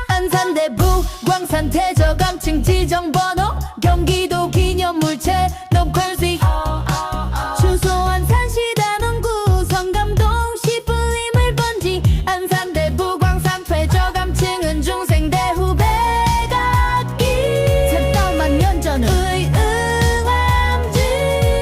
안산대부 광산 대저감층 지정번호 경기도 기념물체 녹컬시 주소 안산시 단원구 성감동 시불림을 번지 안산대부 광산 퇴저감층은 중생대 후배각기 3,000만 년 전 의응암지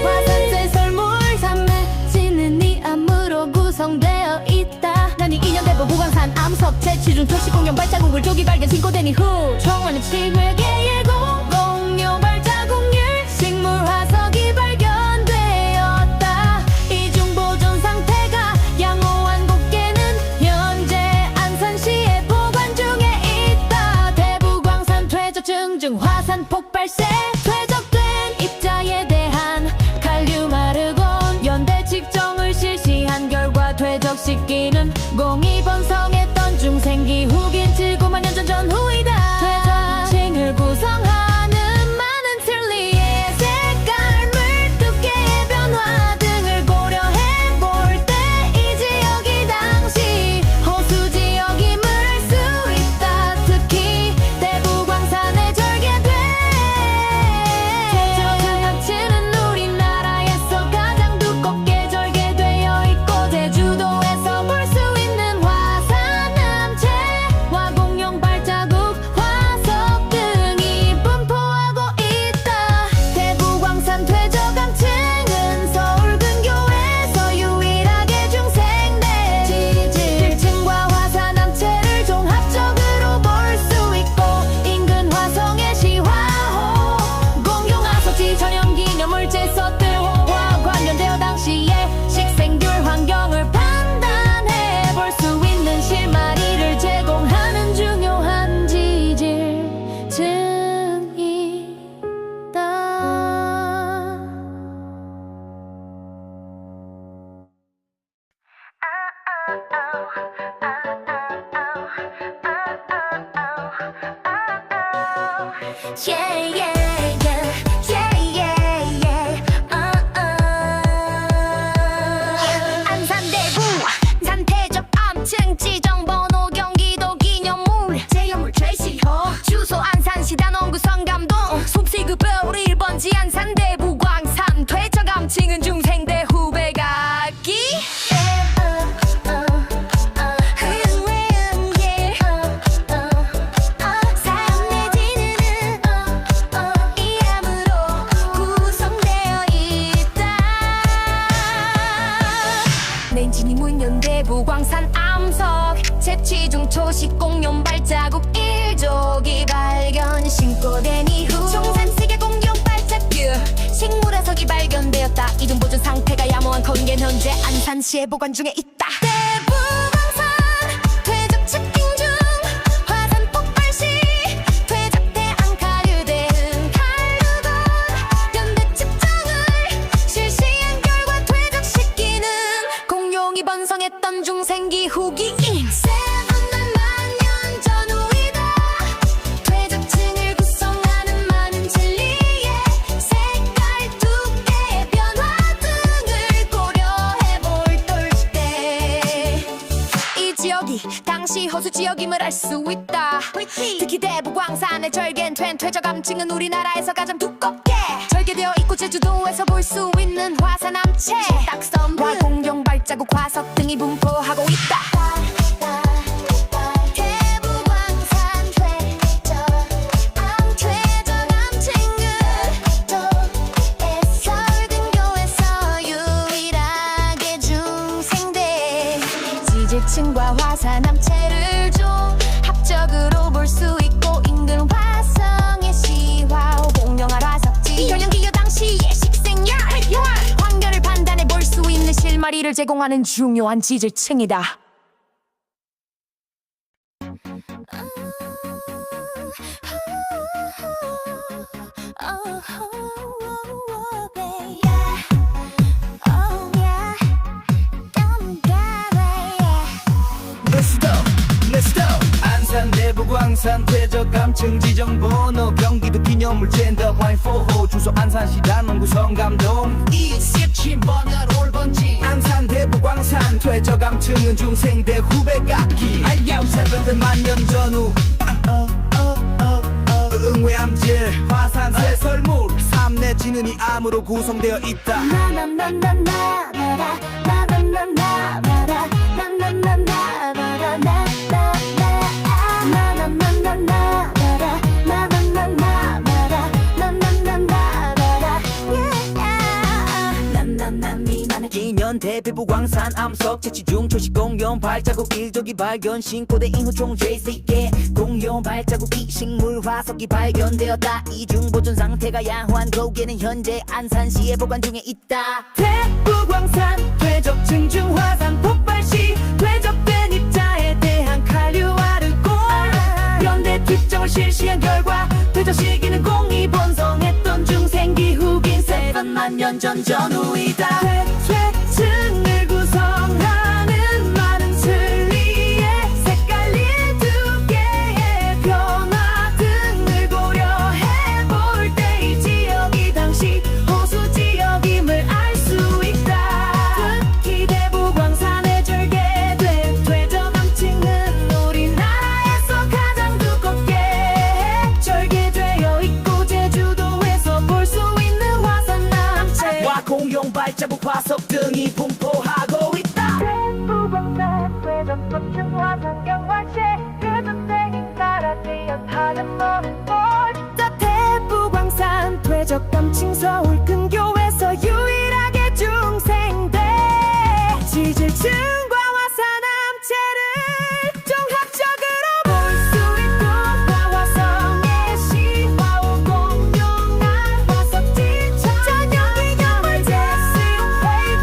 화산재 설물 산맥 지는이 암으로 구성되어 있다. 난이 2년 대부 부광산 암석체 취중 표시 공룡 발자국을 조기 발견 신고되니 후 총알은 7회개의 공룡 발자국률 식물 화석이 발견되었다. 이중 보존 상태가 양호한 곡계는 현재 안산시에 보관 중에 있다. 대부광산 퇴적증 중 화산 폭발세 퇴적된 입자에 대한 칼륨 아르곤 연대 측정을 실시한 결과 퇴적시기는 02번성했던 중생기 후긴 7,9만 년 전 전후이다. 퇴적층을 구성하는 많은 틀니의 색깔, 물두께의 변화 등을 고려해 볼 때 이 지역이 당시 호수 지역임을 알 수 있다. 특히 대부광산에 절개돼 퇴적층은 우리나라에서 가장 두껍게 절개되어 있고 제주도에서 볼 수 있는 화산암체와 공룡 발자국 화석 등이 분포하고 있다. 대부광산 퇴적암층은 서울 근교에서 유일하게 중생대 지질층과 화산암체를 종합적으로 볼 수 있고 인근 화성의 시화호 공룡 화석지 전형 기념물체 서들호와 관련되어 당시의 식생률 환경을 판단해 볼 수 있는 실마리를 제공하는 중요한 지질층이다. Yeah, yeah, yeah, yeah, yeah, 안산대부 산퇴적암층 지정번호 경기도 기념물 제염물 최시호 주소 안산시 단원구 성감동 솜씨급별 1번지 안산대부 광산 퇴적암층은 중생대 후배각기 대부광산 암석 채취중 초식 공룡 발자국 1조기 발견 신고된 이후 총산세계 공룡 발자국 식물 화석이 발견되었다. 이중 보존 상태가 양호한 건겐 현재 안산시에 보관 중에 있다. 대부광산 퇴적 측정 중 화산 폭발 시 퇴적대 앙카류 대응 칼루곤 연대 측정을 실시한 결과 퇴적시키는 공룡이 번성했던 중생기 후기인 7,000만 년 전후이다. 퇴적층을 구성하는 많은 진리의 색깔, 두께의 변화 등을 고려해 볼 때 이 지역이 당시 호수 지역임을 알 수 있다. 특히 대부광산의 절개된 퇴적암층은 우리나라에서 가장 두껍게 절개되어 있고 제주도에서 볼 수 있는 화산암체 딱섬과 공룡 발자국 화석 등이 분포하고 있다. 대부광산 퇴적암층은 서울 근교에서 유일하게 중생대 지질층과 화산암체를 종합적으로 볼 수 있고 인근 화성의 시화호 공룡알 화석지 전형 기교 당시의 식생열 환경을 판단해 볼 수 있는 실마리를 제공하는 중요한 지질층이다. 부광산 퇴적암층 지정번호 경기도 기념물 젠더 화인 4호 주소 안산시 단원구 성감동 27번을 올바 지는 중생대 후배 깎기 알야우 새벽들 만년 전후 응외암질 화산 새설물 삶 내지는 이 암으로 구성되어 있다 기년 대피부 광산 암석 채취중 초식 공룡 발자국 일조기 발견 신고대 인후 총 JC계 공룡 발자국이 식물 화석이 발견되었다 이중 보존 상태가 양호한 고개는 현재 안산시에 보관 중에 있다 대부광산 퇴적 증중 화산 폭발 시 퇴적된 입자에 대한 칼류 아르곤 연대 특정을 실시한 결과 퇴적 시기는 공이 번성했던 중생기 후긴 7만 년 전 전후이다 퇴증을 구성하는 많은 슬리의 색깔린 두 개의 변화 등을 고려해 볼 때 이 지역이 당시 호수 지역임을 알 수 있다 특히 대부광산에 절개된 퇴적암층은 우리나라에서 가장 두껍게 절개되어 있고 제주도에서 볼 수 있는 화산암체 공룡 발자국 화석 등이 분포하고 있다 대부광산 퇴적암층 화산 경화체 퇴적된 따라지연 하는 너는 뭘 대부광산 퇴적암층 서울 근교에서 유일하게 중생돼 지질층과 화산암체를 종합적으로 볼 수 있고 화성의 시화호 공룡알 화석지 전혀 기념을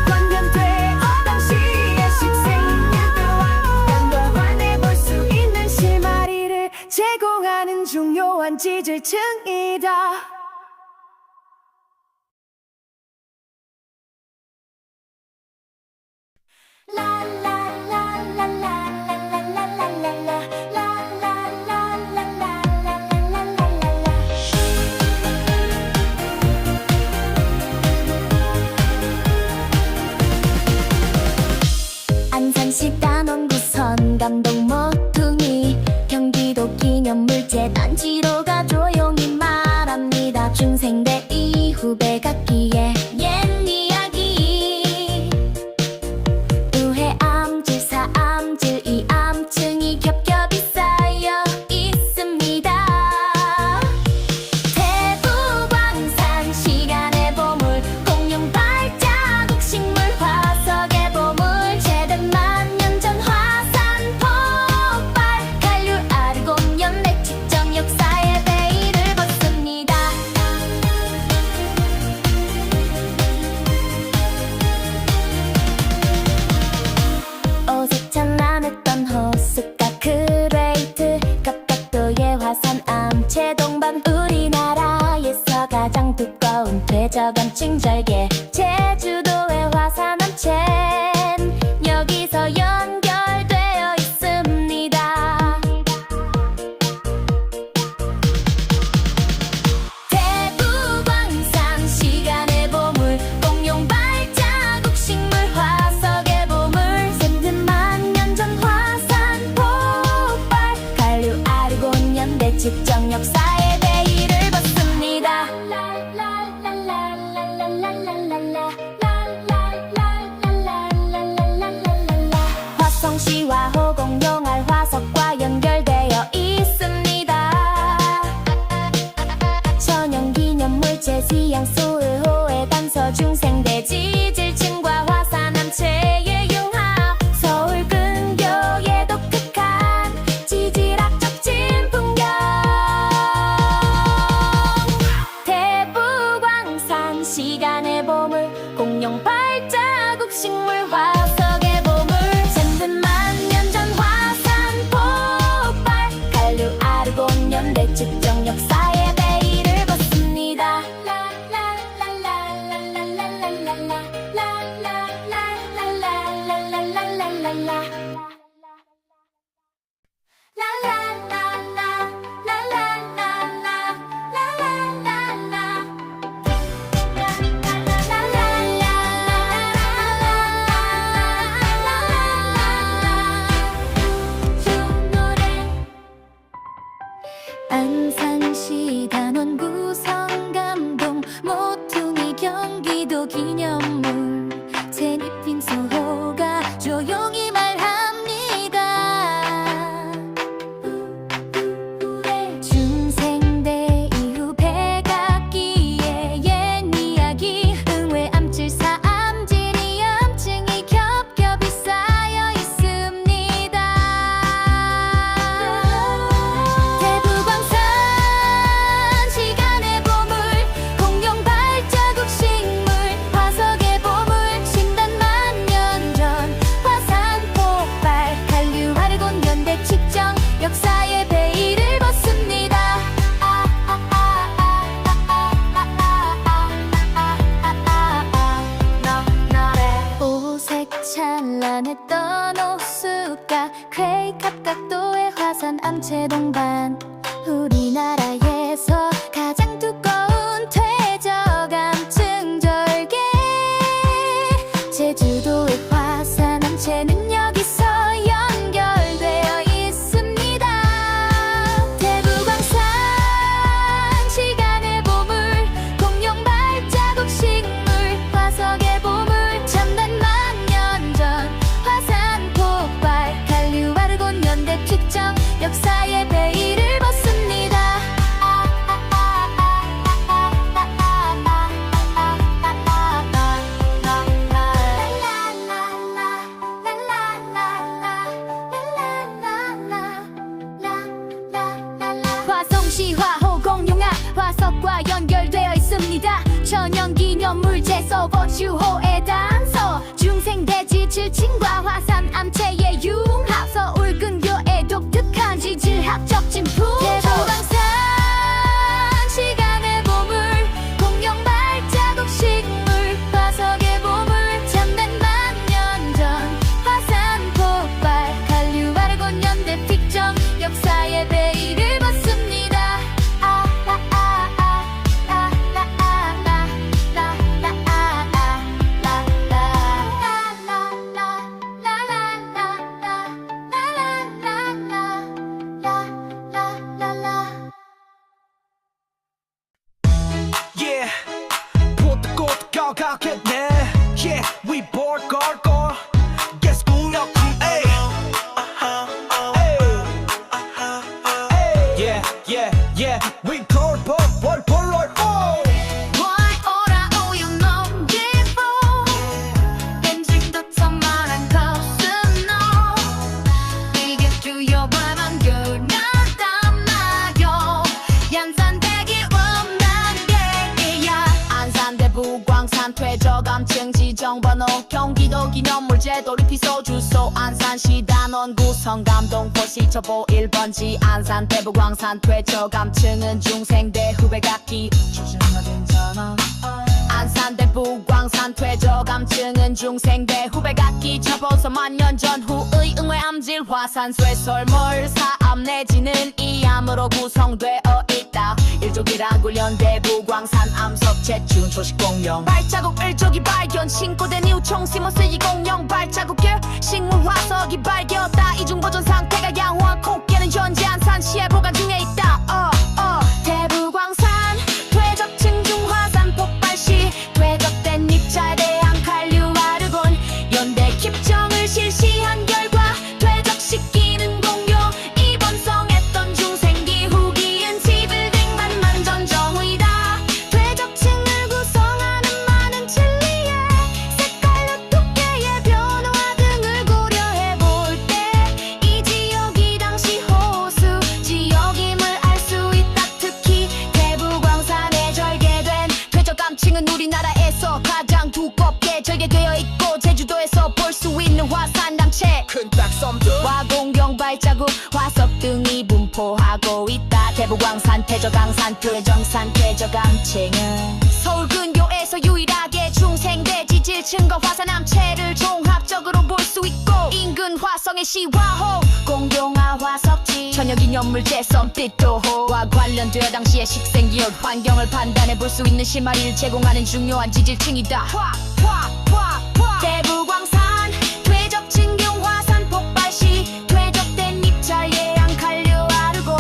관련되어 당시의 식생들과 연관해 볼 수 있는 실마리를 제공하는 중요한 지질층이다. 안산시 단원구선 감동 모퉁이 경기도 기념물재 단지로 가 조용히 말합니다. 중생대 이 후배 같기에 옛 이야기 우회 암질 사암질 이 암층이 겹겹이 쌓여 있습니다. 대부광산 시간의 보물 공룡 발자국 식물 화석의 보물 제된 만년 전 화산 폭발 간류 아르곤 연내 측정 역사의 베일을 벗습니다. 오색찬란했던 호숫가 크레이트 갑각도의 화산 암체 동반 우리나라에서 가장 두꺼운 퇴적암층 절개 제주도의 화산 암체 여기서 연결되어 있습니다. 대부광산 시간의 보물 공룡 발자국 식물 화석의 보물 샘든 년 전 화산 폭발 간류 아르곤 연대 측정 역사의 베일을 벗습니다. 화성시와 호공룡알 화석과 연결되어 있습니다. 천연기념물체 시양수의호의 단서 중생대 지질층과 화산암체의 융합 서울 근교의 독특한 지질학적 진풍경 대부광산 시간의 보물 공룡 발자국 식물 화석의 보물 샘든 만년 전 화산 폭발 간류 아르곤 연대 측정 역사의 베일을 벗습니다. 찬란했던 호숫가 크레이캅 각도의 화산 암체 동반 우리나라에서 가장 두꺼운 퇴적암층 절개 제주도의 화산 암체는 여기서 연결되어 있습니다. 대부광산 시간의 보물 공룡 발자국 식물 화석의 보물 첨단 만년 전 화산 폭발 한류 아르곤 연대 특정 역사의 베일을 벗습니다. 화성시 화호 공룡아 화석과 연결되어 있습니다. 천연기념물 제서버 주호의 단서 중생대지 7층과 화산 암체의 융합 서울 근교의 독특한 지질학적 진품 대부광산 시간의 보물 공룡 발자국 식물 화석의 보물 첨단 만년 전 화산 폭발 한류 아르곤 연대 특정 역사의 베일을 벗습니다. Yeah, 보다 곧 가겠네. Yeah, we bored 걸걸. Guess 공룡 에이. Yeah, yeah, yeah, we bored 볼 Why 오라 우유 넘기고 엔진도 천만한 것은 너 이게 주요 발만 그나담 나요 연산대기 음란계야 안산대부광산 퇴적암층 지정번호 경기도 기념물 제도리피소 주소 안산시 단원구 성감동포시 첩보 1번지 안산대부광산 퇴적암층은 중생대 후배각기 조심하 괜찮아 안산대부광산 퇴적암층은 중생대 후배각기 첩보서 만년 전후의 응외암질 화산 쇠설물 사암 내지는 이암으로 구성되어 있다 일족이랑 훈련대 부광산 암석 제춘 초식 공룡 발자국 일족이 발견 신고된 이후 총시모스 200 발자국계 식물 화석이 발견다 이중 보존 상태가 양호한 코끼는 현재 안산시에 보관 중에 있다 대부광산 퇴적층 중 화산 폭발 시 퇴적된 입자에 대한 한류 아르곤 연대 킵정을 실시한 결과 퇴적시키는 공룡 입원성했던 중생기 후기인 지빌딩만 만전 정의다 퇴적층을 구성하는 많은 칠리의 색깔로 두께의 변화 등을 고려해볼 때 이 지역이 당시 호수 지역임을 알 수 있다 특히 대부광산에 절개된 퇴적암층은 우리나라에서 가장 두껍게 절개되어 있고 제주도에서 볼 수 있는 화산 암체 큰 딱섬들 화공룡 발자국 화석 등이 분포하고 있다 대부광산 퇴적암산 퇴적산 퇴적암층은 서울 근교에서 유일하게 중생대 지질층과 화산 암체를 종합적으로 볼 수 있고 인근 화성의 시화호 공룡화 화석지 천연기념물 제섬 띠또호와 관련되어 당시의 식생기열 환경을 판단해 볼 수 있는 실마리를 제공하는 중요한 지질층이다 대부광산 퇴적층경 화산 폭발 시 퇴적된 입자의 한칼류 아르고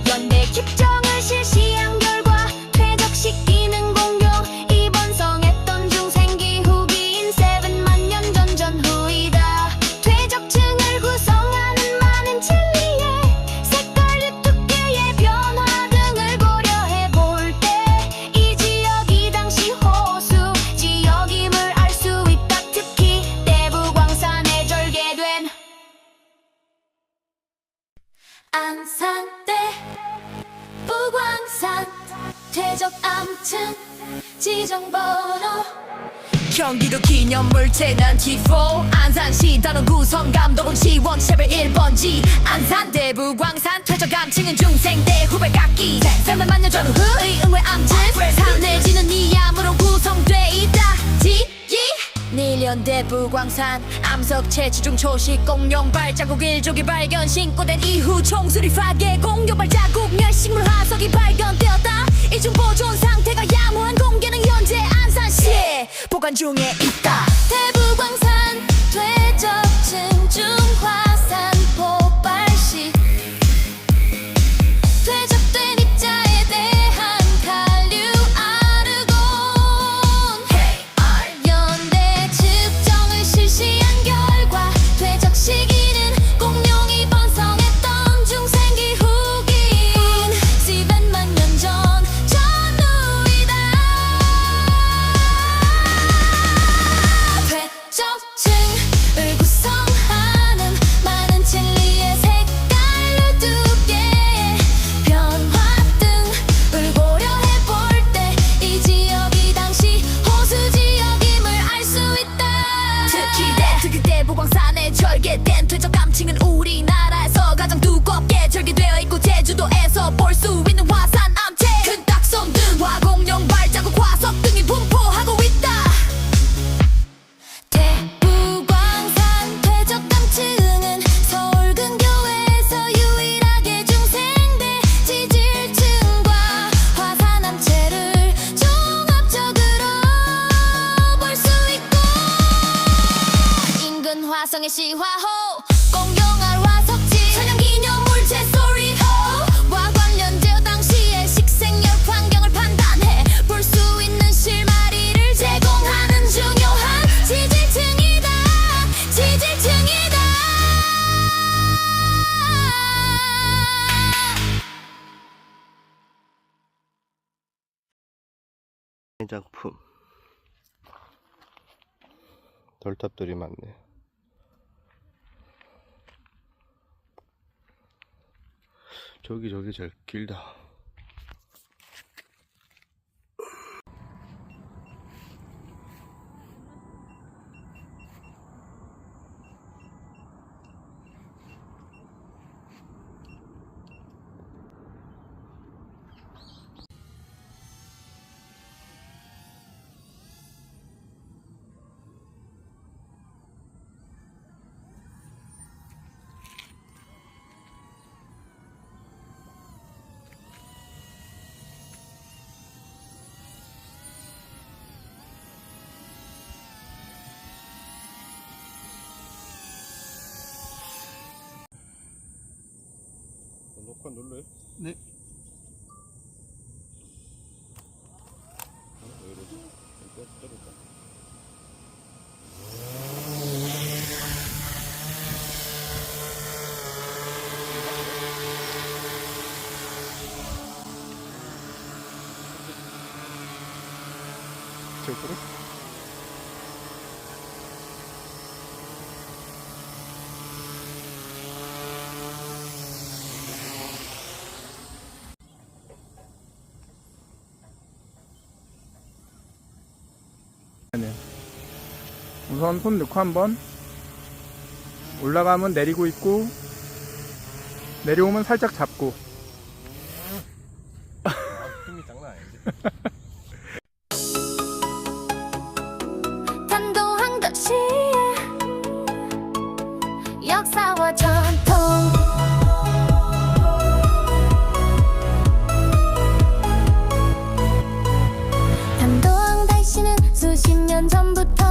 연대 킵정을 실시한 결과 퇴적시키는 공룡 입원성했던 중생기 후기인 7만 년 전 전후이다 퇴적층을 구성하는 많은 칠리의 색깔 두께의 변화 등을 고려해 볼 때 이 지역이 당시 호수 지역임을 알 수 있다 특히 대부광산에 절개된 안산대 부광산 퇴적암층 지정번호 경기도 기념물 재난 T4 안산시 단원구 성감동 시원 체별 1번지 안산대부광산 퇴적암층은 중생대 후배각기 3만 년 전후의 응외암진 산 내지는 이암으로 구성돼 있다 밀련 대부광산 암석 채취중 초식 공룡 발자국 일족이 발견 신고된 이후 총수리 파괴 공룡 발자국 멸식물 화석이 발견되었다. 이중 보존 상태가 야무한 공개는 현재 안산시에 보관 중에 있다. 대부광산 퇴적층 중 화산 폭발 시 퇴적된 입자에 대한 한류 아르곤 연대 측정을 실시한 결과 퇴적 시기는 공룡이 번성했던 중생기 후기인 700만 년 전 전후이다. 퇴적층을 구성하는 많은 칠리의 색깔로 두 개의 변화 등을 고려해 볼 때 이 지역이 당시 호수 지역임을 알 수 있다. 특히 대부광산에 절개된 퇴적 감층은 우리나라에서 가장 두껍게 절개되어 있고 제주도에서 볼 수 있는 화산 암체 큰 딱솜 등 화공룡 발자국 화석 등이 분포하고 있다. 대부광산 퇴적 감층은 서울 근교에서 유일하게 중생대 지질층과 화산 암체를 종합적으로 볼 수 있고 인근 화성의 시화호 공룡알 화석지 천연기념물 제소리호와 관련되어 당시의 식생열 환경을 판단해 볼 수 있는 실마리를 제공하는 중요한 지질층이다. 지질층이다. 작품 돌탑들이 많네. 저기 제일 길다. 녹화 눌러요? 네. 왜 이러지? 떨어졌다. 저거를? 우선 손 넣고 한번 올라가면 내리고 있고 내려오면 살짝 잡고 힘이 장난 아닌데. 탄도항덕시의 역사와 전통 탄도항달씨는 수십 년 전부터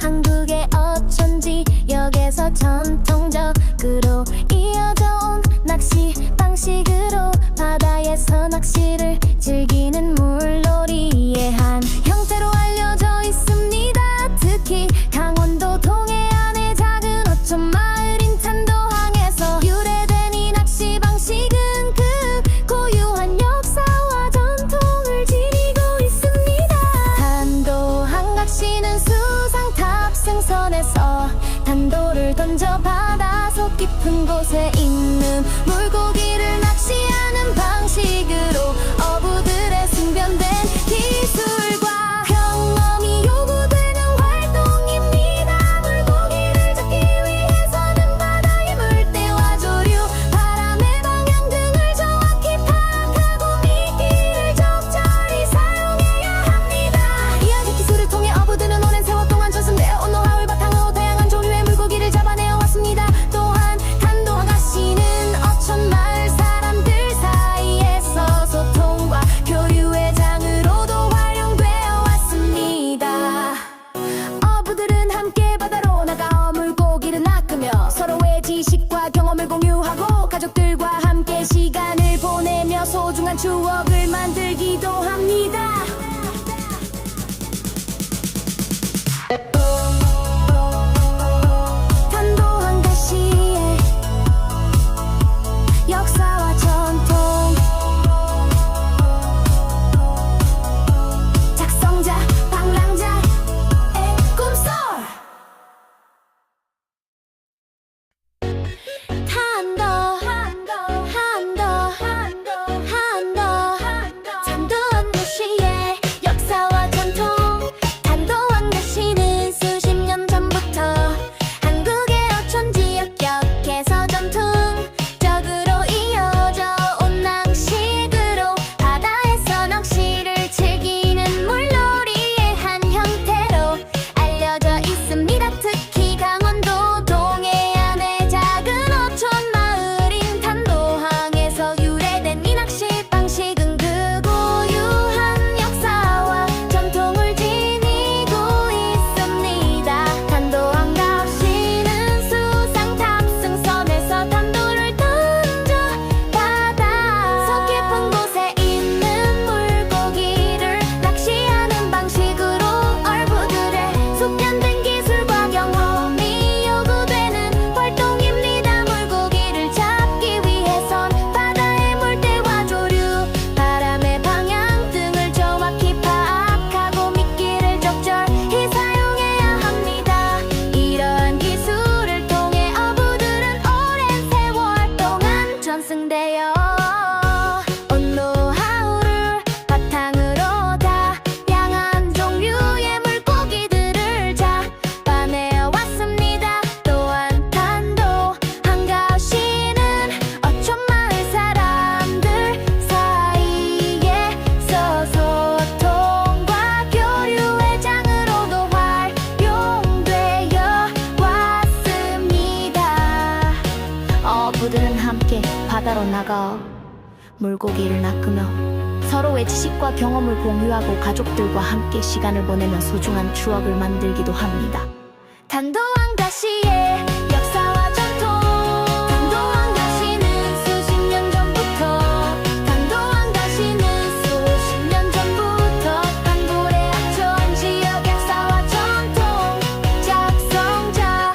한국의 어촌 지역에서 전통적으로 이어져 온 낚시 방식으로 바다에서 낚시를 즐기는 물놀이의 한 형태로 알려져 있습니다. 특히 강원도 동해안의 작은 어촌 마을인 탄도항에서 유래된 이 낚시 방식은 그 고유한 역사와 전통을 지니고 있습니다. 탄도항 낚시는 수상탑 생선에서 탄도를 던져 바닷속 깊은 곳에 있는 물고기를 낚시하는 방식으로 어부들의 숙련된 기술과 경험이 요구되는 활동입니다. 물고기를 잡기 위해서는 바다의 물때와 조류, 바람의 방향 등을 정확히 파악하고 미끼를 적절히 사용해야 합니다. 이야기 기술을 통해 어부들은 오랜 세월 동안 전승되어 온 서로의 지식과 경험을 공유하고 가족들과 함께 시간을 보내며 소중한 추억을 만들기도 합니다. 탄도한 가시의 역사와 전통, 작성자 방랑자의 꿈속. 탄도한 도시의 역사와 전통, 탄도한 가시는 수십 년 전부터 한국의 어촌 지역 격에서 전통적으로 이어져 온 낭식으로 바다에서 낚시를 즐기는 물놀이의 한 형태로 알려져 있습니다. 특히 강원도 동해안의 작은 어촌 마을인 탄도항에서 유래된 이 낚시 방식은 그 고유한 역사와 전통을 지니고 있습니다. 탄도항 낚시는 수상 탑승선에서 탄도를 던져 바다 속 깊은 곳에 있는 물고기를 낚시하는 방식으로 어부들의 숙련된 기술과 경험이 요구되는 활동입니다. 물고기를 잡기 위해선 바다의 물때와 조류, 바람의 방향 등을 정확히 파악하고 미끼를 적절히 사용해야 합니다. 이러한 기술을 통해 어부들은 오랜 세월 동안 전승되어 온 노하우를 바탕으로 다양한 종류의 물고기들을 잡아내어 왔습니다. 또한 탄도항 가시는 어촌 마을 사람들 사이에서 소통과 교류의 장으로도 활용되어 왔습니다. 어부들은 함께 바다로 나가 물고기를 낚으며 서로의 지식과 경험을 공유하고 가족들과 함께 시간을 보내며 소중한 추억을 만들기도 합니다. 탄도항 가시의 역사와 전통, 탄도항 가시는 수십 년 전부터, 탄도항 가시는 수십 년 전부터 한국의 어촌 지역 역사와 전통, 작성자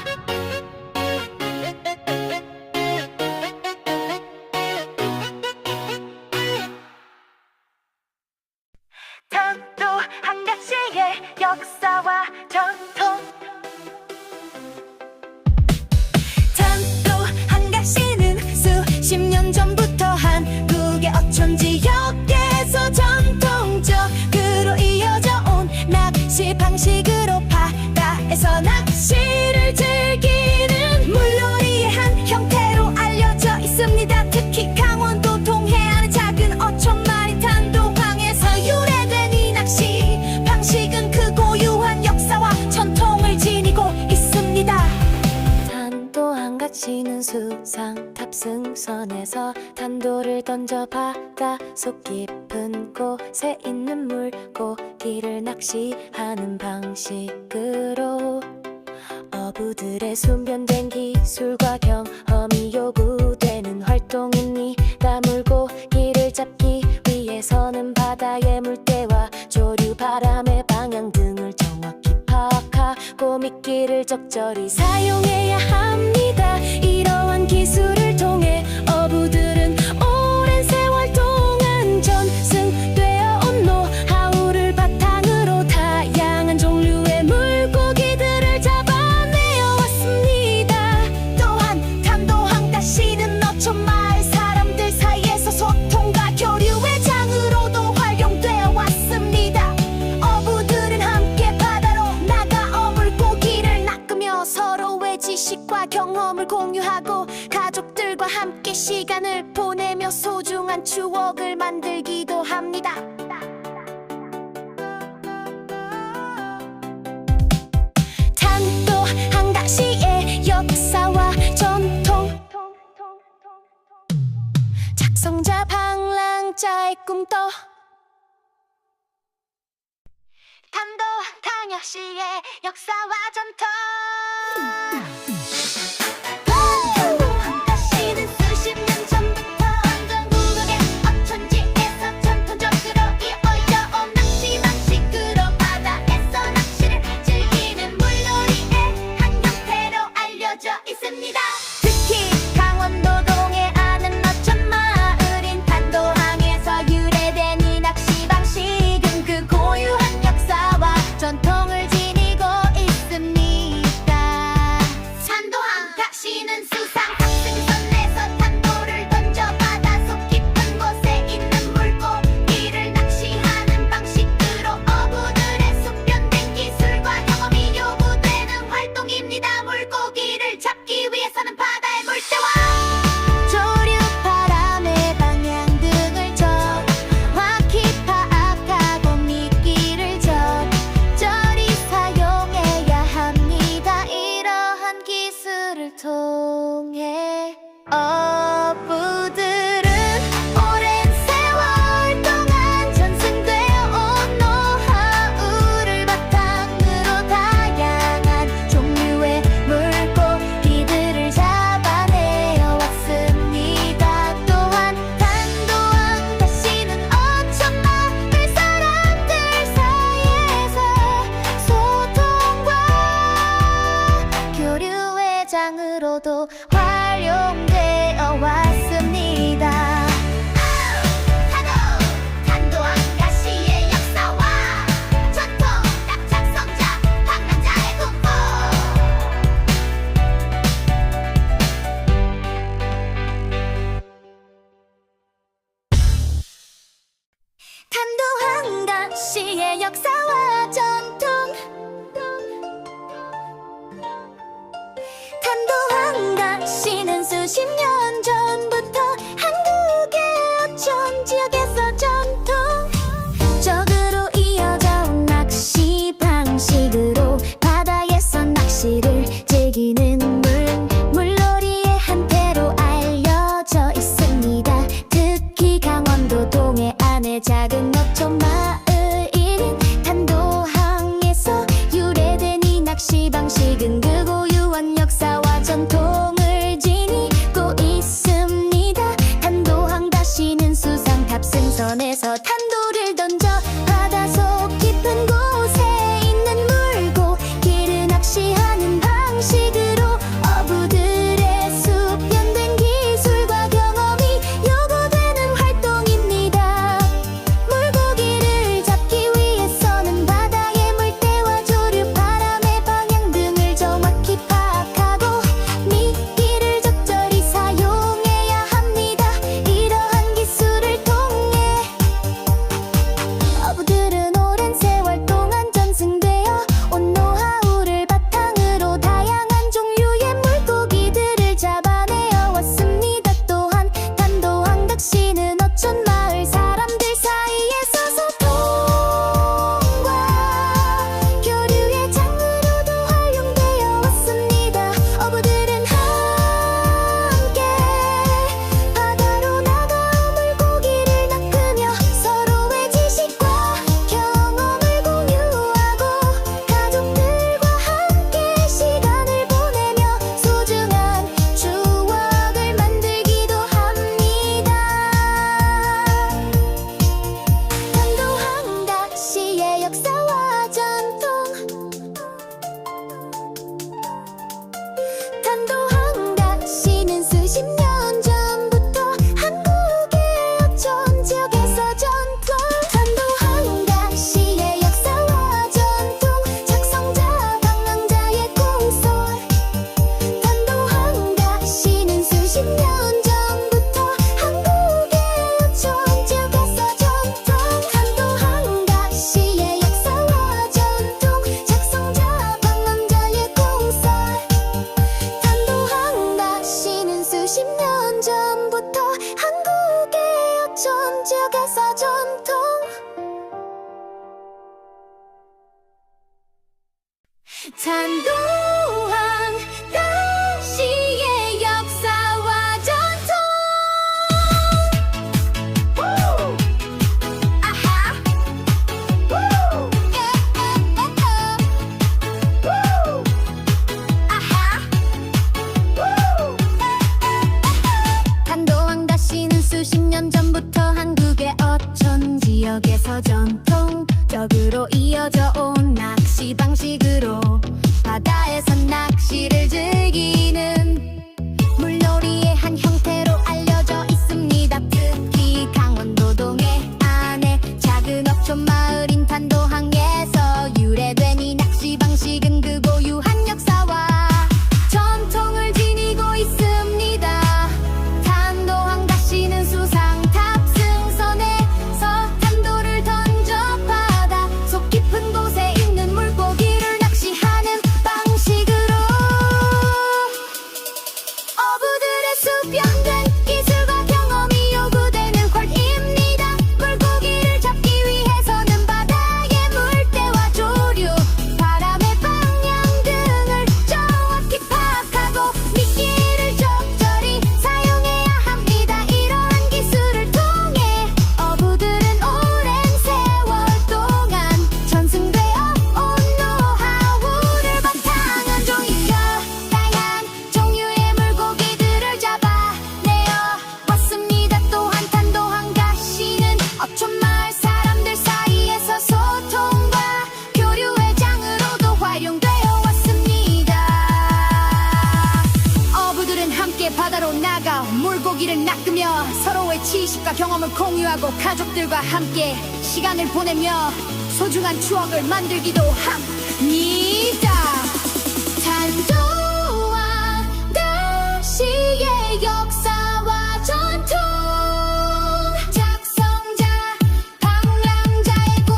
탄도항 가시의 역사와 전통, 탄도항 가시는 수십 년 전부터 한국의 어촌 지역에서 전통적으로 이어져 온 낚시 방식으로 바다에서 낚시를 즐기는 물놀이의 한 형태로 알려져 있습니다. 특히 강원도 동해안의 작은 어촌 마을인 탄도항에서 유래된 이 낚시 방식은 그 고유한 역사와 전통을 지니고 있습니다. 탄도항 가시는 수상 탑승선에서 탄도를 던져 바다 속 깊은 곳에 있는 물고기를 낚시하는 방식으로 어부들의 숙련된 기술과 경험이 요구되는 활동입니다. 물고기를 잡기 위해서는 바다의 물때와 조류, 바람의 방향 등을 정확히 파악하고 미끼를 적절히 사용해야 합니다. 이러한 기술을 통해 어부들은 오랜 세월 동안 전승되어 온 노하우를 바탕으로 다양한 종류의 물고기들을 잡아내어 왔습니다. 또한 탄도항 가시는 어촌 마을 사람들 사이에서 소통과 교류의 장으로도 활용되어 왔습니다. 어부들은 함께 바다로 나가 어물고기를 낚으며 서로의 지식과 경험을 공유하고 가족들과 함께 시간을 보내며 소중한 추억을 만들기도 합니다. 탄도항 가시의 역사와 전통, 작성자 방랑자의 꿈도 탄도항 가시의 역사와 전통. 해장으로도 활용되어 왔습니다. 탄도한가시의 역사와 전통 낙작성자 방랑자의 군포 탄도한가시의 역사와 전통 탄도한가시는 수십 년 전부터 한국의 어촌 지역에서 전통적으로 이어져온 낚시 방식으로 바다에서 낚시를 즐기는 물놀이의 한태로 알려져 있습니다. 특히 강원도 동해안의 작은 어촌 마을인 탄도항에서 유래된 이 낚시 방식은 그 고유한 역사와 전통을 지니고 있습니다. 거리를 낚으며 서로의 지식과 경험을 공유하고 가족들과 함께 시간을 보내며 소중한 추억을 만들기도 합니다. 탄도와 날씨의 역사와 전통 작성자 방랑자의 꿈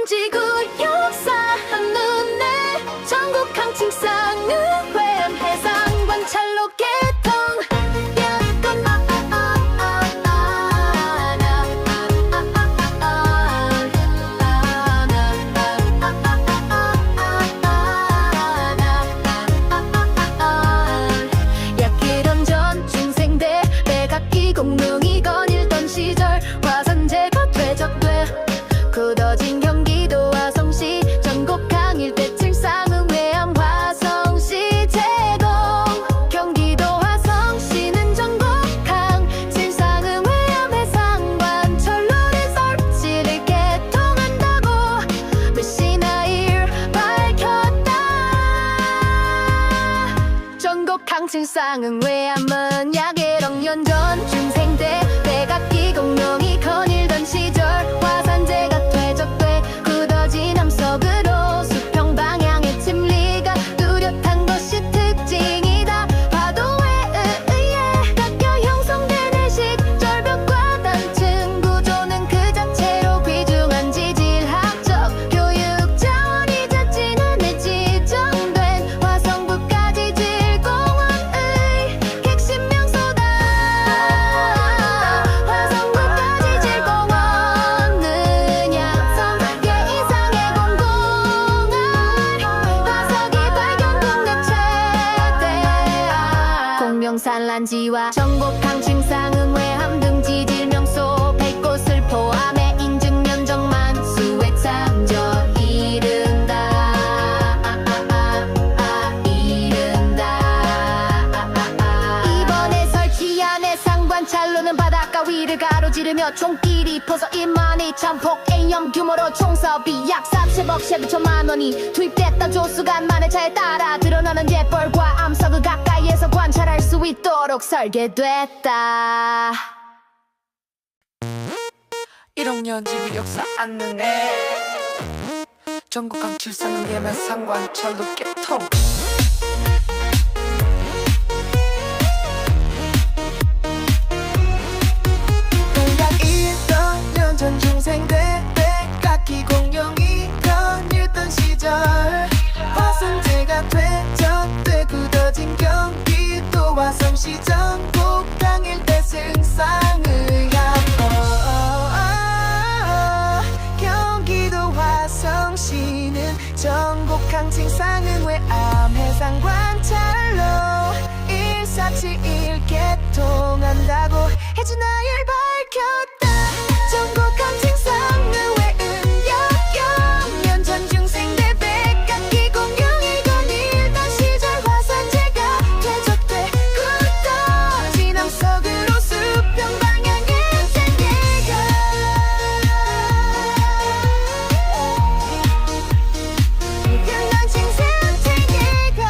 지구 역사 한눈에 전국 항칭상을 회한 해상 관찰로 개통 약기던 전중생대 백악기 공룡이 거닐던 시절 화산재가 퇴적돼 굳어진 경기도와 성시 전국 항일대 칠상은 외암 화성시 제공 경기도와 성시는 전국 항 칠상은 외암 해상관 철로를 설치를 개통한다고 몇시나일 밝혔다. 전국 항 칠상은 외암은 약 1억 년 전 중생대 백악기 공룡이 거닐던 시절 화산재가 퇴적돼 굳어진 암석으로 수평 방향의 침리가 뚜렷한 것이 특징이다. 파도에 의해 깎여 형성된 해식 절벽과 단층 구조는 그 자체로 귀중한 지질학적 교육 자원이자 지난해 지정된 화성부까지 질공원의 핵심 명소다. 화성부까지 질공원은 약 3개 이상의 공공알 화석이 발견 국내 최대 공룡산란지와 전국 항칭상은 외암 등 지질 명소 100곳을 포함해 인증 면적만 수백 상저 이른다. 이번에 설치한 해상 관찰로는 바닷가 위를 가로지르며 총길이 퍼서 12,000폭 A형 규모로 총사업이 약 30억 12천만 원이 투입됐던 조수간 만의 차에 따라 드러나는 갯벌과 암석을 가까이에서 관찰할 수 있도록 설계됐다. 1억 년 지구 역사 안내네 전국 항칠상은 예면 상관철도 개통 약 1억 년 전 중생대 백악기 공룡이 거닐던 시절 화산재가 퇴적돼 굳어진 경기도와 성시 전국 항일대 승상을 경기도 화성시는 전국 항칭상은 외암 해상 관찰로 1471 개통한다고 해주나일 밝혔다. 전국 항칭상은 외음 약 0년 전 중생대 백악기 공룡이 거닐던 시절 화산재가 퇴적돼 굳어진 암석으로 수평 방향의 세계가 양양칭 생태계가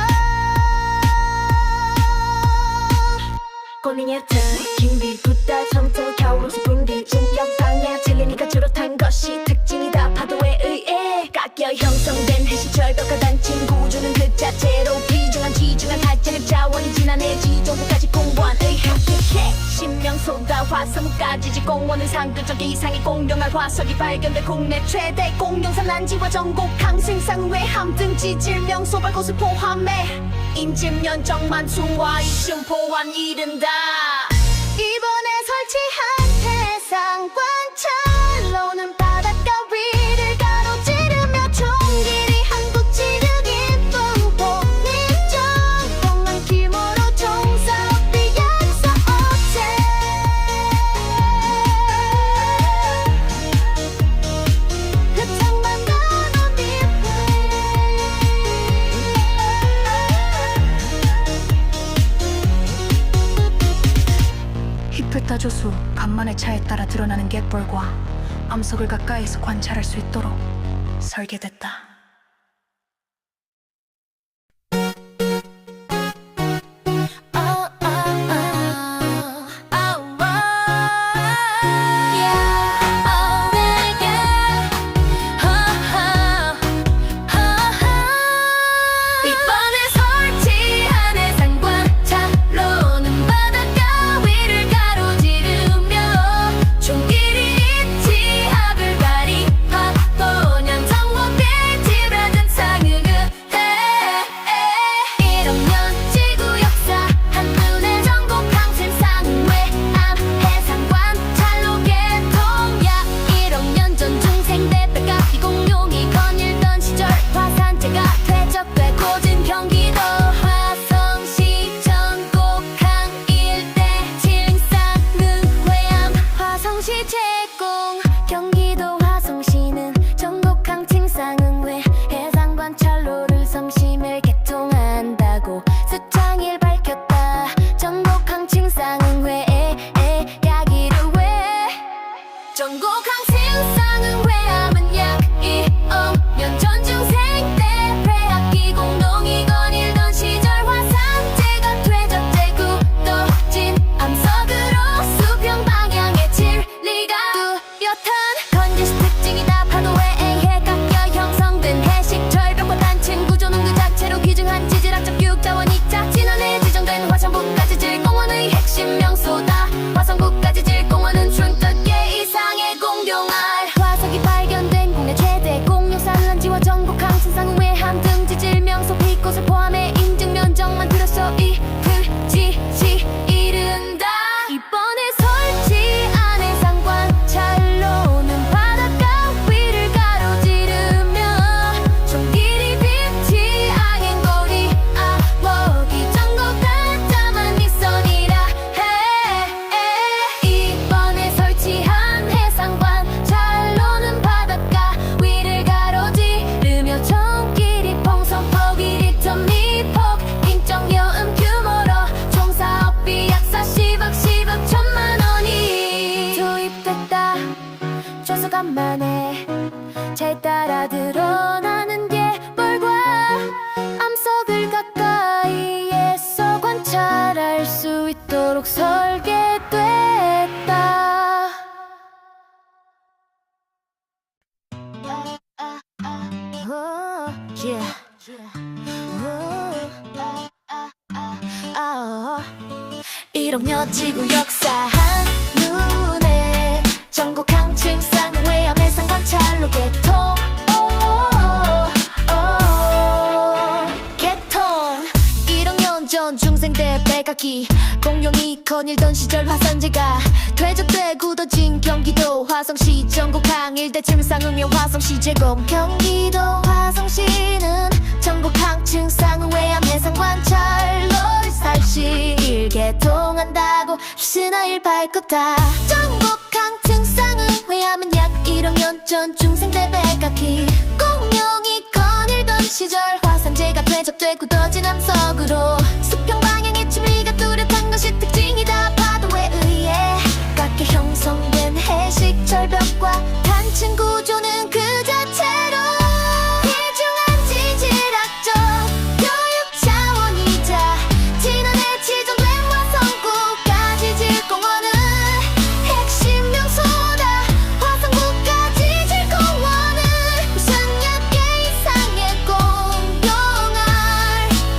꼬리에 든 긴비 붓다 점점 겨울옷이 분비 중력 방향 질리니까 주로 탄 것이 특징이다. 파도에 의해 깎여 형성된 해시 절벽과 단층 구조는 그 자체로 귀중한 지중한 발전력 자원이 지난해 지정부까지 공무원의 핵심 명소다. 화성까지 지공원은 상대적 이상의 공룡알 화석이 발견돼 국내 최대 공룡산란지와 전국 항생상 외암 등 지질 명소 100곳을 포함해 인증 면적만 수와 이층 포함 이른다. 이번에 설치한 해상 관찰로는 바닷가 위를 가로지르며 총길이 한국 지르기 분포 입정 공항 규모로 총사업비 약 4억째 흑창만 나눠 디플레이 조수 간만에 차에 따라 드러나는 갯벌과 암석을 가까이서 관찰할 수 있도록 설계됐다. 경기도 화성시는 전곡항 칭상응회 해상관찰로를 성심을 개통한다고 수창일 밝혔다. 전곡항 칭상응회에 야기를 왜 전곡항 칭상응회 하면 약 2억 전 중생 때 폐악기 공동이 거닐던 시절 화산재가 퇴적되고 떠진 암석으로 수평 방향의 진리가 뚜렷한 건지시 특징이다. 파도에 의해 깎여 형성된 해식 절벽과 단층 구조는 그 자체로 귀중한 지질학적 교육자원이자 진원에 지정된 화성국가지질공원의 핵심 명소다. 화성국가지질공원은 춘떡계 이상의 공룡알 화석이 발견된 국내 최대 공룡 산란지와 전곡항 칭상응회 함등 지질 명소 100곳을 포함해 인증 면적만 들어서 이 지시 이른다. 이번에 설치한 해상관찰로는 바닷가 위를 가로지르며 종길이 빛이 항행거리 아워기 전곡항 자만 윗선이라 해. 이번에 설치한 해상관찰로는 바닷가 위를 가로지르며 종길이 풍선폭 1리터 미폭 인적 여음 규모로 총 사업비 약 40억 10억 천만 원이 투입됐다. 조수간만에 잘 따라 드러나는 갯벌과 암석을 가까이에서 관찰할 수 있도록 설계됐다. 이런여 지구 역사 한눈에 전곡항 칭상응회 해상 관찰로 개통 개통 1억 년 전 중생대 백악기 공룡이 거닐던 시절 화산재가 퇴적돼 굳어진 경기도 화성시 전곡항 일대 칭상응회 화성시 제공 경기도 화성시는 전곡항 칭상응회 해상 관찰로를 살시 개통한다고 신화일 밝혔다. 전곡항 칭상응회 하면 약 1억 년 전 중생대 백악기 공룡이 거닐던 시절 화산재가 퇴적돼 굳어진 암석으로 수평 방향의 침리가 뚜렷한 것이 특징이다. 파도에 의해 깎여 형성된 해식 절벽과 단층 구조는 그 자체로 귀중한 지질학적 교육 자원이자 진원에 지정된 화성국가지질공원은 핵심 명소다. 화성국가지질공원은 수천여 개 이상의 공룡알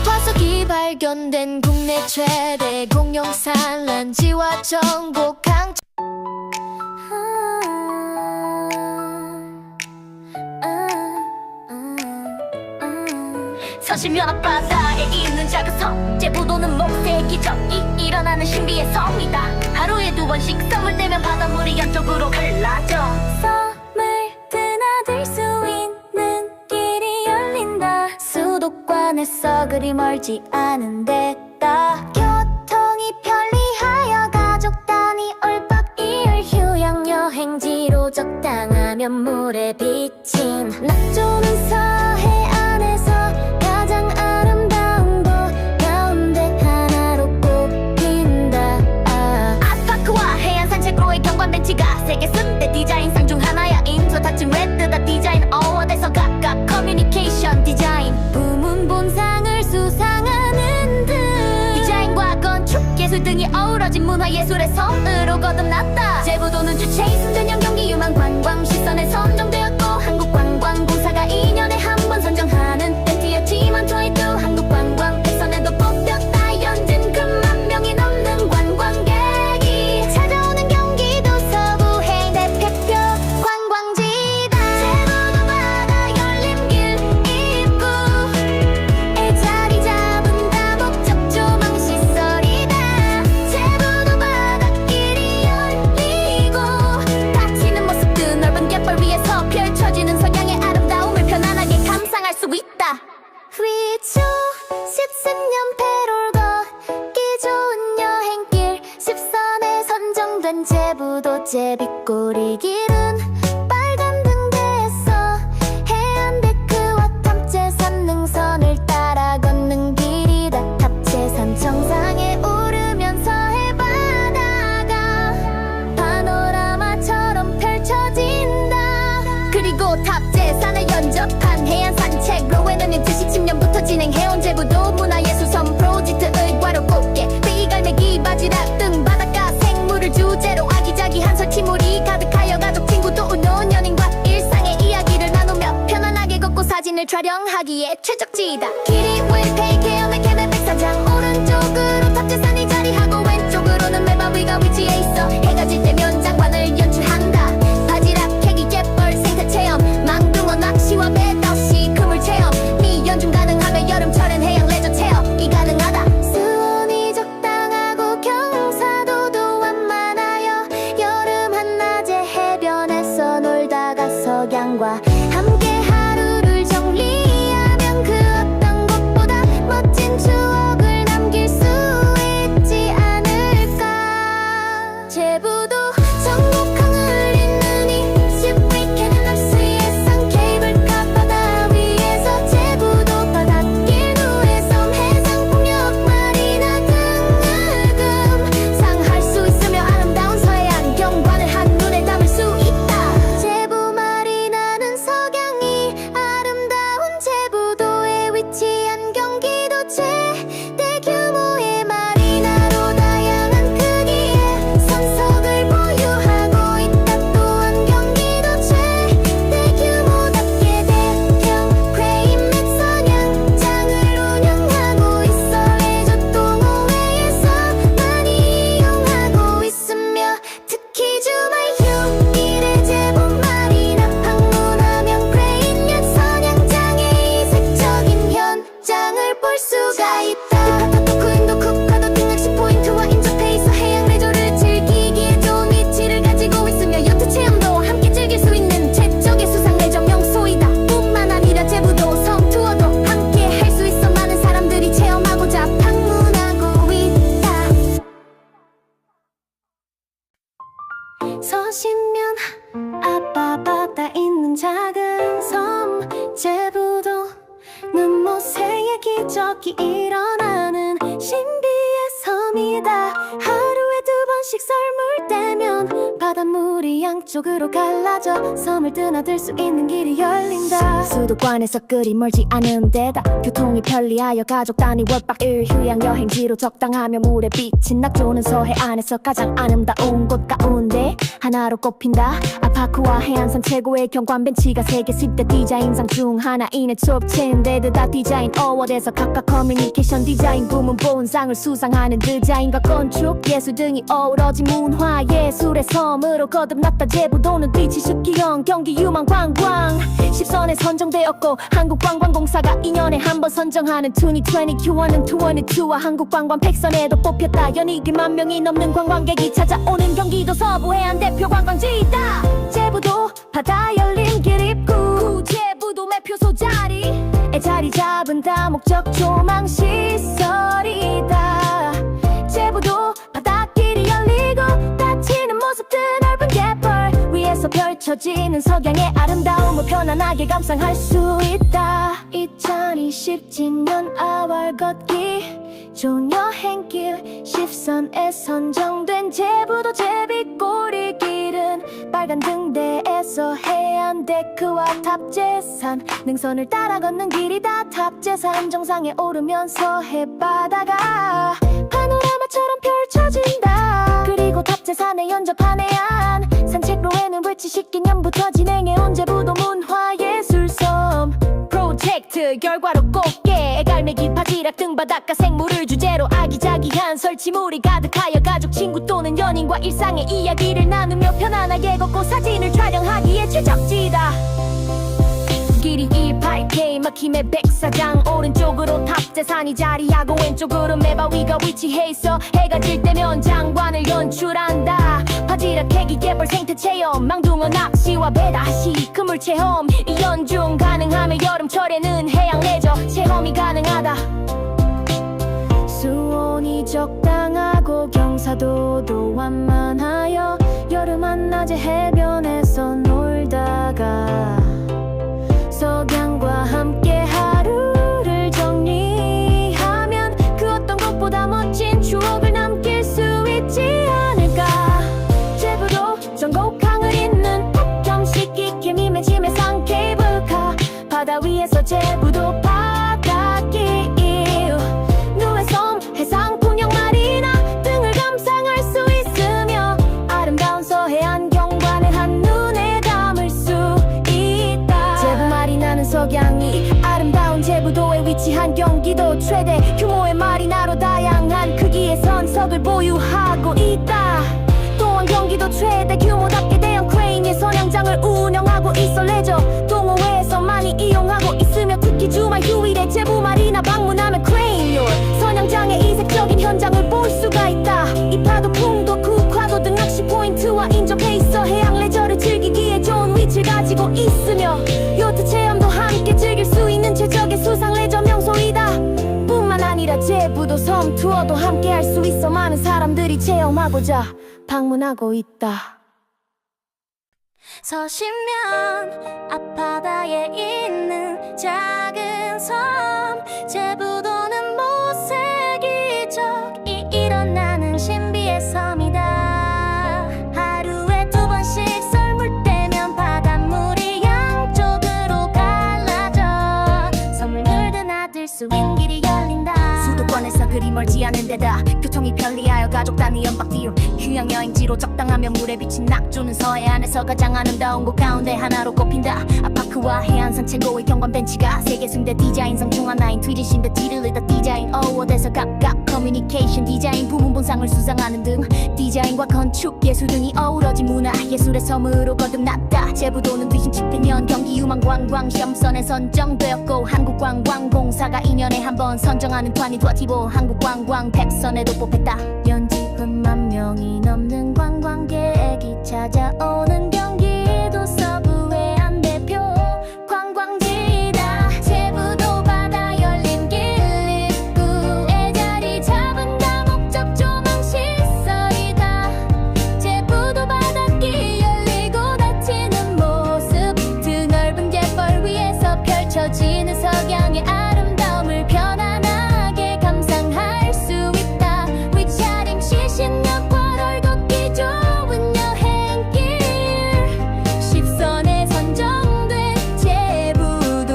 화석이 발견된 국내 최대 공룡 산란지와 전곡항 서실면 앞바다에 있는 작은 섬 제부도는 목세의 기적이 일어나는 신비의 섬이다. 하루에 2번씩 썸을 내면 바닷물이 양쪽으로 갈라져 섬을 드나들 수 있는 길이 열린다. 수도권에서 그리 멀지 않은 데다 교통이 편리하여 가족 단위 얼박 2일 휴양 여행지로 적당하면 물에 비친 낙조는 서해안에서 가장 아름다운 곳 가운데 하나로 꼽힌다. 아스파크와 해안 예술 등이 어우러진 문화예술의 섬으로 거듭났다. 제부도는 주체 있음된 경기 유망 관광 시선에 선정되었고 한국관광공사가 2년에 한 번 선정하는 댄티어 T122 한국관광 백선에도 뽑혔다. 연진 9만 명이 넘는 관광객이 찾아오는 경기도 서부행 대표 관광지다. 제부도 바다 열린 길 입구에 자리 잡은 다목적 조망 시설이다. 제부도 바닷길이 열리고 닫히는 모습도 넓은 갯벌 위에서 펼쳐지는 석양의 아름다움을 편안하게 감상할 수 있다. 위쪽 13년 패롤 걷기 좋은 여행길 10선에 선정된 제부도 제비꼬리 길은 빨간 등대에서 해안데크와 탑재산 능선을 따라 걷는 길이다. 탑재산 정상에 오르면서 해바다가 파노라마처럼 펼쳐진다. 그리고 탑재산을 연접한 해안 산책로에는 2010년부터 진행해온 제부도 문화예술섬 프로젝트의 과로 곱게 비갈매기 바지락 등 바닷가 생물을 주제로 아기자기한 설치물이 가득하여 가족 친구 또 우노 연인과 일상의 이야기를 나누며 편안하게 걷고 사진을 촬영하기에 최적지이다. 길이 웨이페이 계엄의 캐베 백사장 오른쪽으로 탑재산이 자리하고 왼쪽으로는 매바 위가 위치해 있어 해가 질 때면 장관을 연출한다. 바지락 캐기 갯벌 생태 체험 망둥어 낚시와 배떠시 그물 체험 미 연중 가능하며 여름철엔 해양 레저 체험이 가능하다. 수온이 적당하고 경사도도 완만하여 여름 한낮에 해변에서 놀다가 석양과 함께 하루를 정리하면 그 어떤 것보다 멋진 추억을 남길 수 있지 않을까. 제부도 전국항을 잇는 20위켄 납스의 케이블카 바다 위에서 제부도 바닷길 누에섬 해상풍력 마리나 등을 상할 수 있으며 아름다운 서해안 경관을 한눈에 담을 수 있다. 제부 마리나는 석양이 아름다운 제부도에 위치한 경기도 최대 규모의 마리나로 다양한 크기의 선석을 보유하고 있다. 또한 경기도 최대 규모답게 대형 크레인 및 선양장을 운영하고 있어 레저 동호회에서 많이 이용하고 있으며 특히 주말 휴일에 제부 마리나 방문하면 크레인 및 선양장의 이색적인 현장을 볼 수가 있다. 토크인도 쿡카도 등낚시 포인트와 인접해 있어 해양 레저를 즐기기에 좋은 위치를 가지고 있으며 요트 체험도 함께 즐길 수 있는 최적의 수상 레저 명소이다. 뿐만 아니라 제부도 섬 투어도 함께 할 수 있어 많은 사람들이 체험하고자 방문하고 있다. 서시면 아빠 바다 있는 작은 섬 제부도 눈모세의 기적이 일어나는 신비의 섬이다. 하루에 2번씩 썰물 떼면 바닷물이 양쪽으로 갈라져 섬을 드나들 수 있는 길이 열린다. 수도권에서 그리 멀지 않은 데다 교통이 편리하여 가족 단위 월박 일 휴양 여행지로 적당하며 물에 비친 낙조는 서해안에서 가장 아름다운 곳 가운데 하나로 꼽힌다. 아파크와 해안선 최고의 경관 벤치가 세계 10대 디자인상 중 하나인 톱10 다 디자인 어워드에서 각각 커뮤니케이션 디자인 부문 본상을 수상하는 디자인과 건축 예술 등이 어우러진 문화예술의 섬으로 거듭났다. 제부도는 뒤치숙기형 경기 유망 관광 10선에 선정되었고 한국관광공사가 2년에 한 번 선정하는 2020 Q1은 2022와 한국관광 백선에도 뽑혔다. 연이기 1만 명이 넘는 관광객이 찾아오는 경기도 서부 해안 대표 관광지이다. 제부도 바다 열린 길 입구 제부도 매표소 자리에 자리 잡은 다목적 조망 시설이다. 제부도 바닷길이 열리고 닫히는 모습들 넓은 갯벌 위에서 펼쳐지는 석양의 아름다움을 편안하게 감상할 수 있다. 2020년 5월 걷기 좋은 여행길 10선에 선정된 제부도 제비꼬리 길은 빨간 등대에서 해안데크와 탑재산 능선을 따라 걷는 길이다. 탑재산 정상에 오르면서 해바다가 파노라마처럼 펼쳐 펼쳐진다. 그리고 탑재산에 연접한 해안 산책로에는 외치 10개년부터 진행해온 제부도 문화예술섬 프로젝트 결과로 꽃게 갈매기 바지락 등 바닷가 생물을 주제로 아기자기한 설치물이 가득하여 가족 친구 또는 연인과 일상의 이야기를 나누며 편안하게 걷고 사진을 촬영하기에 최적지다. 길이 28K 막힘의 백사장 오른쪽으로 탑재산이 자리하고 왼쪽으로 매바위가 위치해 있어 해가 질 때면 장관을 연출한다. 바지락 캐기 갯벌 생태체험 망둥어 낚시와 배다시 그물 체험 이 연중 가능하며 여름철에는 해양 레저 체험이 가능하다. 수온이 적당하고 경사도도 완만하여 여름 한낮에 해변에서 놀다가 석양과 함께 하루를 정리하면 그 어떤 것보다 멋진 추억을 남길 수 있지 않을까. 제부도 전곡항을 잇는 폭염 식기 개미의 짐해상 케이블카 바다 위에서 제부도 바닷길 누에섬 해상 풍경 마리나 등을 감상할 수 있으며 아름다운 서해안 경관을 한눈에 담을 수 있다. 제부 마리나는 석양이 아름다운 제부도에 위치한 경기도 최대 규모의 마리나로 다양한 크기의 선석을 보유하고 있다. 또한 경기도 최대 규모답게 대형 크레인의 선양장을 운영하고 있어 레저 동호회에서 많이 이용하고 있으며 특히 주말 휴일에 제부 마리나 방문하면 크레인요 선양장의 이색적인 현장을 볼 수가 있다. 이 파도 풍도 국화도 등 낚시 포인트와 인접해 있어 해양 레저를 즐기기에 좋은 위치를 가지고 있으며 요트 체험도 함께 즐길 수 있는 최적의 수상 레저 명소이다. 뿐만 아니라 제부도 섬 투어도 함께 할 수 있어 많은 사람들이 체험하고자 방문하고 있다. 서시면 앞바다에 있는 작은 섬 제부도는 모세기적이 일어나는 신비의 섬이다. 하루에 2번씩 썰물 때면 바닷물이 양쪽으로 갈라져 섬을 물든 아들 수 있는 길이 열린다. 수도권에서 그리 멀지 않은 데다 교통이 편리하여 가족 단위 연박 비용 휴양여행지로 적당하며 물에 비친 낙조는 서해안에서 가장 아름다운 곳 가운데 하나로 꼽힌다. 아파크와 해안산 최고의 경관 벤치가 세계 승대 디자인상 중 하나인 트위지신드 디를리더 디자인 어워드에서 각각 커뮤니케이션 디자인 부문 본상을 수상하는 등 디자인과 건축 예술 등이 어우러진 문화 예술의 섬으로 거듭났다. 제부도는 뒤진 10대년 경기 유망관광 시험선에 선정되었고 한국관광공사가 2년에 한 번 선정하는 2024 한국관광 100선에도 뽑혔다. 연지 100만 명이 넘는 관광객이 찾아오는 경기도 서부의 안 대표 관광지다. 제부도 바다 열린 길 입구에 자리 잡은 다목적 조망 시설이다. 제부도 바닷길 열리고 닫히는 모습 드넓은 갯벌 위에서 펼쳐지는 석양의 아름다움을 편안하게 감상할 수 있다. 위차림 시신역 괄월 걷기 좋은 여행길 10선에 선정된 제부도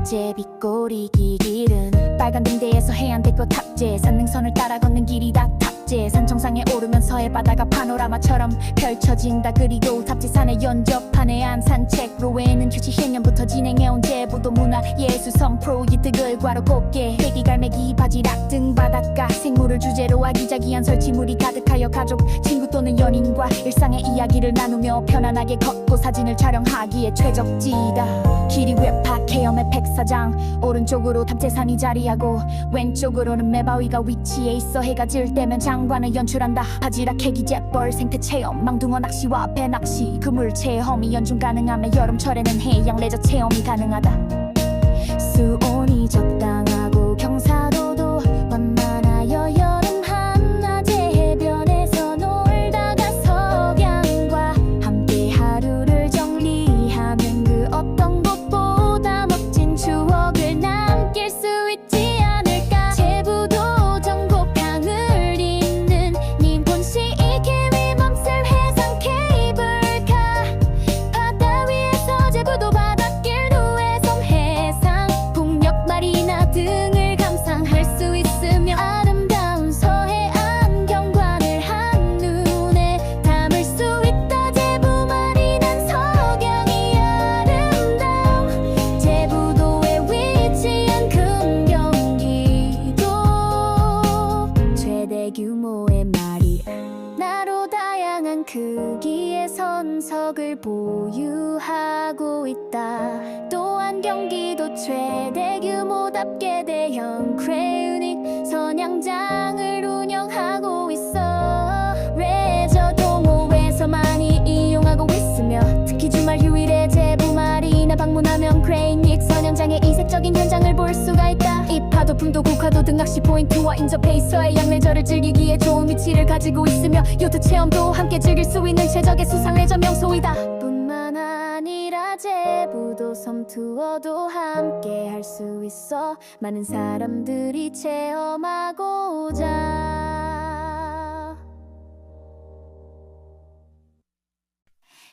제비꼬리 길은 빨간 등대에서 해안대교 탑재 산능선을 따라 걷는 길이다. 탑재 산 정상에 오르면 서해 바다가 파노라마처럼 펼쳐진다. 그리고 탑재산에 연접한 해안 산책로에는 휴지 10년부터 진행해온 제부도 문화예술섬 프로젝트 결과로 곱게 회기 갈매기 바지락 등 바닷가 생물을 주제로 아기자기한 설치물이 가득하여 가족 친구 또는 연인과 일상의 이야기를 나누며 편안하게 걷고 사진을 촬영하기에 최적지다. 길이 외파 케엄의 백사장 오른쪽으로 탑재산이 자리하고 왼쪽으로는 매바위가 위치해 있어 해가 질 때면 장관을 연출한다. 바지락 캐기 갯벌 생태체험 망둥어 낚시와 배낚시 그물 체험이 연중 가능하며 여름철에는 해양 레저 체험이 가능하다. 수온이 적당하고 경사도도 완만하여 여름 한낮에 해변에서 놀다가 석양과 함께 하루를 정리하면 그 어떤 곳보다 멋진 추억을 남길 수 있지 않을까. 제부도 전곡항을 잇는 님본시 이케미 맘쓸 해상 케이블카 바다 위에서 제부도 바닷길 누에섬 대규모답게 대형 크레유닉 선양장을 운영하고 있어. 레저 동호회에서 많이 이용하고 있으며 특히 주말 휴일에 제부 마리나 방문하면 크레유닉 선양장의 이색적인 현장을 볼 수가 있다. 이 파도풍도 고카도 등 낚시 포인트와 인접해 있어야 양레저를 즐기기에 좋은 위치를 가지고 있으며 요트 체험도 함께 즐길 수 있는 최적의 수상 레저 명소이다. 뿐만 아니라 제부도 섬 투어도 함께 할 수 있어 많은 사람들이 체험하고자.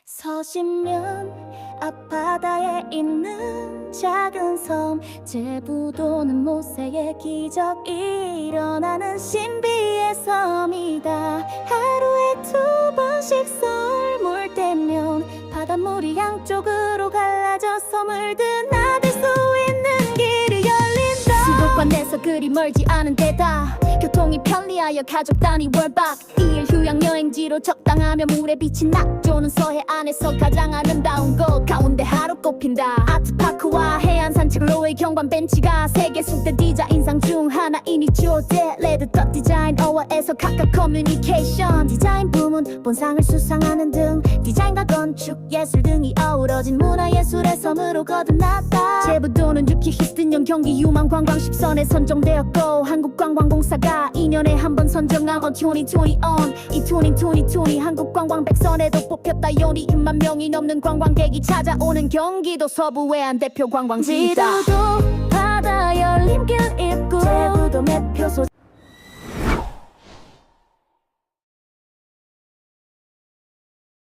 서신면 앞바다에 있는 작은 섬 제부도는 모세의 기적이 일어나는 신비의 섬이다. 하루에 2번씩 썰물 때면 바닷물이 양쪽으로 갈라져 섬을 드나들 수 있는 길이 열린다. 수도권에서 그리 멀지 않은 데다 교통이 편리하여 가족 단위 월박 2일 휴양 여행지로 적당하며 물에 비친 낙조는 서해 안에서 가장 아름다운 곳 가운데 하루 꼽힌다. 아트파크와 해안 산책로의 경관 벤치가 세계 숙대 디자인상 중 하나이니 조대 레드 덧 디자인 어워에서 각각 커뮤니케이션 디자인 부문 본상을 수상하는 등 디자인과 건축 예술 등이 어우러진 문화예술의 섬으로 거듭났다. 제부도는 6기 히스턴형 경기 유망 관광 10선에 선정되었고 한국관광공사가 2년에 한 번 선정한 2020 on 이 2020 한국관광 100선에도 뽑혔다. 요리 1만 명이 넘는 관광객이 찾아오는 경기도 서부 외안 대표 관광지다. 제부도 바다 열림길 입구 제부도